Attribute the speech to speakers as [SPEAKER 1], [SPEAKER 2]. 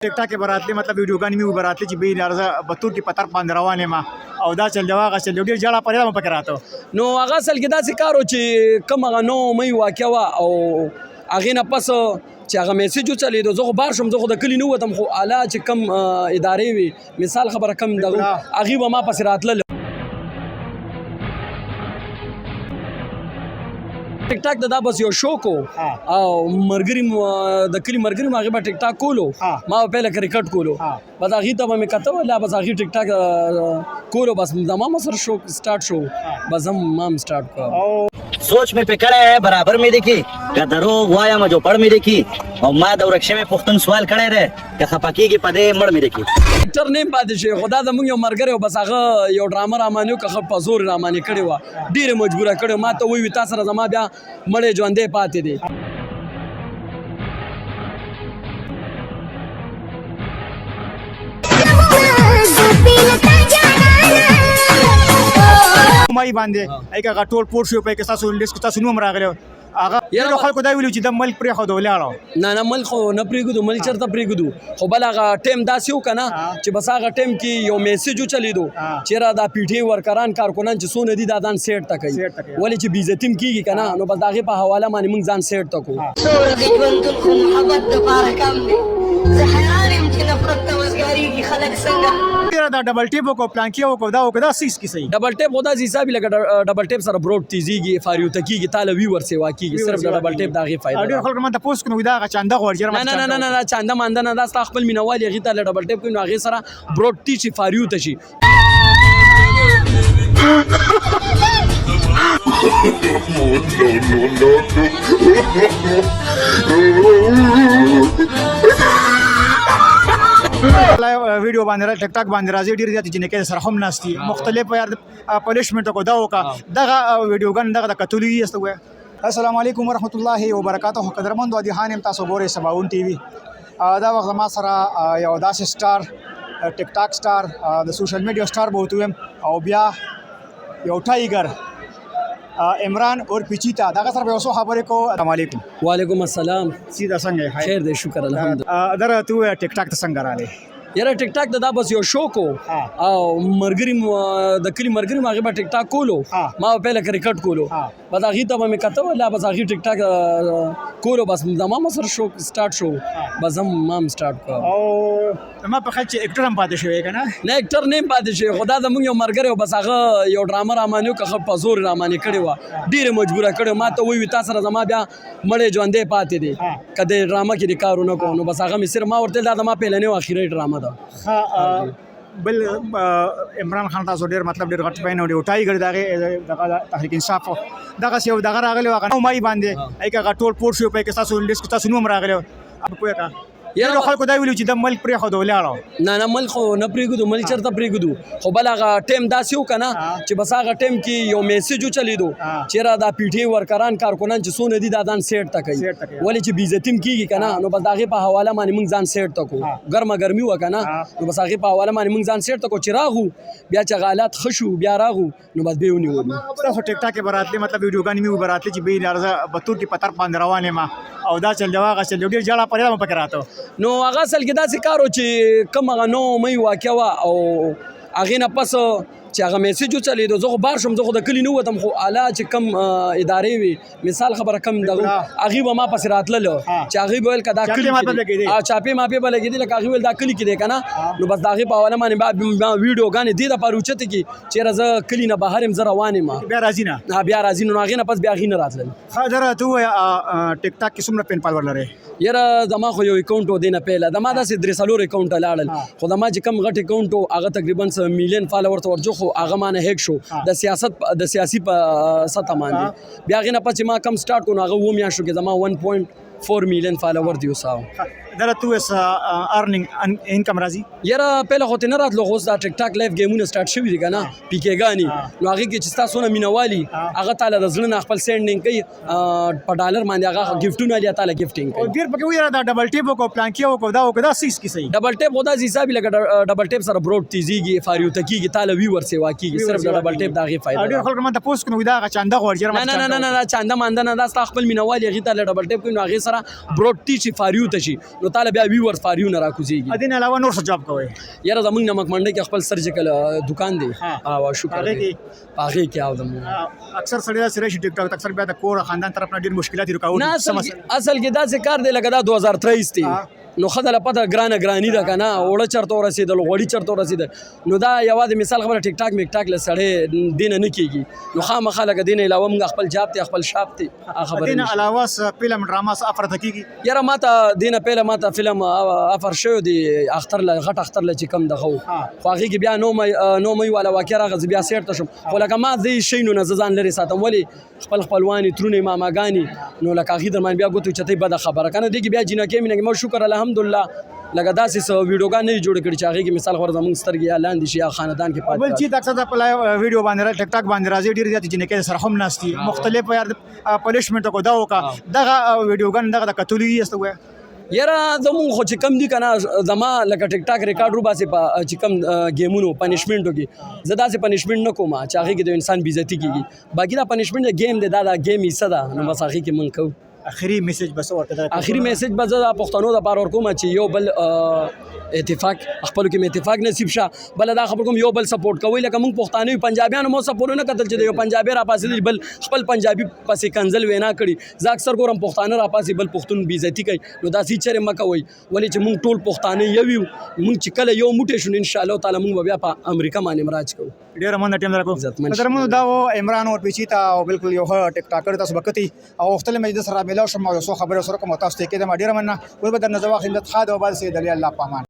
[SPEAKER 1] ټیک ټاک براتلی مطلب ویډیوګانې مې وبراتلی چې به لارزه بتور کې پتر باندې روان یم او دا چل دی هغه چل دی ډېر ژړا پرېده مو پکې راته
[SPEAKER 2] نو هغه اصل کې داسې کار و چې کوم هغه 9 مۍ واقعه وه او هغې نه پس چې هغه میسج وچلېدو زه خو بار شوم زه خو د کلي نه ووتم خو اعلی چې کم ادارې وي مثال خبره کم دغه هغې به ما پسې راتلل ټیک ټاک دا بس یو شوق و او مرګري د کلي مرګري هغې به ټیک ټاک کولو ما به پهله کرکټ کولو بس هغې ته به مې کته ولا بس هغې ټیک ټاک کولو بس زما سره شوق سٹارټ شو بس هم ما هم سٹارټ کړ
[SPEAKER 3] सोच में पकड़ा है बराबर में देखी का दरोग वाया में जो पढ़ में देखी और माँ दौरक्षे में पुख्तन सवाल खड़े रहे का खपाकी के पदे मड़ में देखी
[SPEAKER 2] ټر نیم پاتې شي خدا زموږ یو ملګری و بس هغه یو ډرامه رامانیو که ښه په زور رامانې کړې وه ډېرې مجبوره کړې ما ته ووایي تا سره زما بیا مړی ژوندی پاتې دی
[SPEAKER 1] مای باندې هغه ټول پور شو په کې تاسو لیست تاسو نوم راغلی هغه یو خلکو دا ویلو چې د ملک پرې خو ولاړو
[SPEAKER 2] نه ملک خو نه پرېږدو ملک چېرته پرېږدو خو بل هغه ټایم داسې و که نه چې بس هغه ټایم کې یو میسج وچلېدو چېرې دا پی ټي آی ورکران کارکنان چې څونه دي دا ځان سیټ ته کوي ولې چې بېعزتي هم کېږي که نه نو بس د هغې په حواله باندې موږ ځان سیټ ته کوو
[SPEAKER 1] دا ډبل ټیپ وکړو پلانکي وکړو دا وکړو دا سیس کې صحیح
[SPEAKER 2] ډبل ټیپ خو داسې حساب لکه ډبل ټیپ سره بروډ تیزیږي فاریوته کېږي تاله ویور سیوا کېږي صرف د ډبل ټیپ د هغې فایده
[SPEAKER 1] ډېر خلکو ماته پوسټ کړو دا هغه چانده غواړي
[SPEAKER 2] نه چانده مانده نه دا ستا خپل مینوال هغې ته ډبل ټیپ کوي نو هغې سره بروډ ټي شي فاریوته شي
[SPEAKER 1] ویډیو باندې ټیک ټاک باندې راځي ډېر زیات جنکې سره هم ناستي مختلف یار پنشمنت کو دا وکا دغه ویډیوګان دغه د کتلې است وې السلام علیکم ورحمت الله وبرکاته قدرمن دوه هانم تاسو ګورئ سباون ټي وي دا وخت ما سره یو داسې سٹار ټیک ټاک سٹار د سوشل میډیا سٹار بوته او بیا یو ټایګر عمران اور پیچیتا دا سره به اوسو خبرې کو السلام علیکم
[SPEAKER 2] وعلیکم السلام
[SPEAKER 1] سیده څنګه
[SPEAKER 2] خیر دی شکر الحمدلله
[SPEAKER 1] درته ټیک ټاک ته څنګه راغلی
[SPEAKER 2] یاره ټیک ټاک دا بس یو شوق و او مرګري د کلي مرګري هغې به ټیک ټاک کولو ما به پهله کرکټ کولو بس هغې ته به مې کته ولا بس هغې ټیک ټاک کولو بس زما سره شوق سٹارټ شو بس هم ما هم سٹارټ کړ
[SPEAKER 1] او زما په خیال چې اکټر هم پاتې شوی که نه
[SPEAKER 2] نه اکټر نه هم پاتې شوی خو دا زموږ یو ملګری و بس هغه یو ډرامه رامانیو که ښه په زور رامانې کړې وه ډېرې مجبوره کړې ما ته ووایي تا سره زما بیا مړی ژوندی پاتې دی که د ډرامه کې دې کار ونه کوو نو بس هغه مې صرف ما ورته دا زما پهلنۍ او اخري ډرامه ده
[SPEAKER 1] بل عمران خان تاسو ډېر مطلب ډېر غټ پاین او ډېر ټایګر دغه تحریک انصاف دغه یو دغه راغلی هغه 9 مای باندې هغه ټول پور شو په کې تاسو لیست تاسو نوم راغلی پوهه کا یو خلکو دا ویلو چې د ملک پرې خو ولاړو
[SPEAKER 2] نه ملک خو نه پرېږدو ملک چېرته پرېږدو خو بل هغه ټایم داسې و که نه چې بس هغه ټایم کې یو میسج وچلېدو چېرې دا پی ټي آی ورکران کارکنان چې څونه دي دا ځان سیټ ته کوي ولې چې بېعزتي هم کېږي که نه نو بس د هغې په حواله باندې موږ ځان سیټ ته کوو ګرمه ګرمي وه که نه نو بس هغې په حواله باندې موږ ځان سیټ ته کوو چې راغو بیا چې هغه حالات ښه شو بیا راغو نو بس بیا ونیولو
[SPEAKER 1] تاسو ټیک ټاک براتلی مطلب ویډیوګانې مې وبراتلی چې به لارزه بتور کې پتر باندې روان یم او دا چل دی هغه چل دی ډېر ژړا پرېده مو پکې راته
[SPEAKER 2] نو هغه اصل کې داسې کار و چې کوم هغه 9 مۍ واقعه وه او هغې نه پس چې هغه میسج وچلېدو زه خو بار شوم زه خو د کلي نه ووتم خو اعلی چې کم ادارې وي مثال خبره کم دغه هغې به ما پسې راتلل چې هغې به ویل که دا کلي چاپې ماپې به لګېدې لکه هغې ویل دا کلي کې دی که نه نو بس د هغې په حواله باندې ویډیوګانې دې دپاره اوچتې کړي چېرې زه کلي نه بهر یم زه روان یم
[SPEAKER 1] بیا راځي نه
[SPEAKER 2] بیا راځي نو هغې نه پس بیا هغې نه راتلل
[SPEAKER 1] ښه دره ته ووایه ټیک ټاک کې څومره پین فالوور لرې
[SPEAKER 2] یاره زما خو یو اکاونټ و دې نه پهله زما داسې 3 اکاونټه لاړل خو زما چې کم غټ اکاونټ و هغه تقریبا میلیون فالوور ته ورجو خو هغه مانه هیک شو د سیاسي په سطح باندې بیا هغې نه پس چې ما کم سٹارټ کړو نو هغه 2 میاشتو کې زما 1.4 میلیون فالوور دی اوس
[SPEAKER 1] دره تو اس ارننګ انکم راځي
[SPEAKER 2] یاره پهله خو ته نه راتلو خو اوس دا ټیک ټاک لایف ګیمونه سٹارټ شوي دي که نه پیکېګانې نو هغې کې چې ستا څونه مینهوالي هغه تاله د زړه نه خپل سینډینګ کوي په ډالر باندې هغه ګفټونه لیا تاله ګفټینګ کوي
[SPEAKER 1] ډېر پکې ویره دا ډبل ټیپ وکړو پلانکي وکړو دا وکړو دا سیس کې صحیح
[SPEAKER 2] ډبل ټیپ خو داسې حساب لکه ډبل ټیپ سره بروډ تیزیږي فاریوته کېږي تاله ویور سیوا کېږي صرف د ډبل ټیپ د هغې فایده
[SPEAKER 1] ډېر خلکو ماته پوسټ کړو دا هغه چانده غواړي
[SPEAKER 2] نه چانده مانده نه دا ستا خپل مینهوال هغې ته ډبل ټیپ کوي نو هغې سره بروډ ټي شي فاریوته شي نو نو تعالی بیا ویورز فاریونه راکوزیږي
[SPEAKER 1] دین علاوه نور څه جاب کوي
[SPEAKER 2] یاره زمونږ نمک منډي کې خپل سرجیکل دکان دی او شکر
[SPEAKER 1] هغه
[SPEAKER 2] دی
[SPEAKER 1] کې
[SPEAKER 2] هغه کې او دمو
[SPEAKER 1] اکثر سړی دا سره شي ټیک ټاک اکثر بیا د کور خاندان طرف نه ډیر مشکلات رکاوټ
[SPEAKER 2] نه اصل کې دا څه کار دی لکه دا 2023 دی نو خدای له پته ګرانی ده کنه وړه چرته ورسېدل غوړي چرته ورسېدل نو دا یوازې مثال خبره ټیک ټاک میک ټاک له سړی دینه نه کیږي نو خامخا لکه دینه علاوه موږ خپل جاب ته خپل شاپ ته خبره
[SPEAKER 1] دین علاوه فلم ډراما افر تکیږي
[SPEAKER 2] یاره ماته دینه پهله ماته فلم افر شو دی اختر له غټ اختر له چې کم دغه خو هغه کې بیا نو مې والا واقع راغز بیا سیر ته شم خو لکه ما دې شینو نه ځان لري ساتم ولی خپل خپلوانی ترونه ماماګانی نو لکه هغه درمان بیا ګوتو چته بده خبره کنه دی بیا جنکه مې مو شکر الحمدلله لکه داسې سو ویډیوګان نه جوړ کړي چې هغه کې مثال خبر زمونږ سترګې اعلان دي شي خاندان کې پاتې
[SPEAKER 1] بل چې اکثر د پلای ویډیو باندې ټیک ټاک باندې راځي ډیر زیات جنکه سره هم ناشتي مختلف یار پنیشمنت کو دا وکا دغه ویډیوګان دغه کتلې است وای
[SPEAKER 2] یاره زمونږ خو چې کم دي کنه زما لکه ټیک ټاک ریکارډ رو باسي چې کم گیمونو پنیشمنټو کې زدا سه پنیشمنټ نه کوم چې هغه کې د انسان بیزتی کیږي باقي دا پنیشمنټ گیم دی دا گیم یې صدا نو بس هغه کې من کو
[SPEAKER 1] اخري میسج بس ورته
[SPEAKER 2] اخري میسج به زه پښتنو د پاره ورکوم چې یو بل اتفاق خپل کې اتفاق نصیب شه بل دا خبر کوم یو بل سپورټ کوي لکه موږ پښتانه پنجابیانو مو سپورټ نه کتل چې یو پنجابي را پاسې بل خپل پنجابي پسې کنزل وینا کړي زه اکثر ګورم پښتانه را پاسې بل پښتون بیزتی کوي نو دا سي چره مکوي ولی چې موږ ټول پښتانه یو موږ چې کله یو موټی شون ان شاء الله تعالی موږ بیا په امریکا باندې مراج کوو
[SPEAKER 1] ډیر مننه ټیم درکو درمو دا عمران اور پیچیتا او بالکل یو ټیک ټاکر تاسو بکتی او خپل مجلس سره ملاو شم او سو خبره سره کوم تاسو ته کې د ډیر مننه ول بدر نزوا خلت خاد او بل سي دلی الله پامان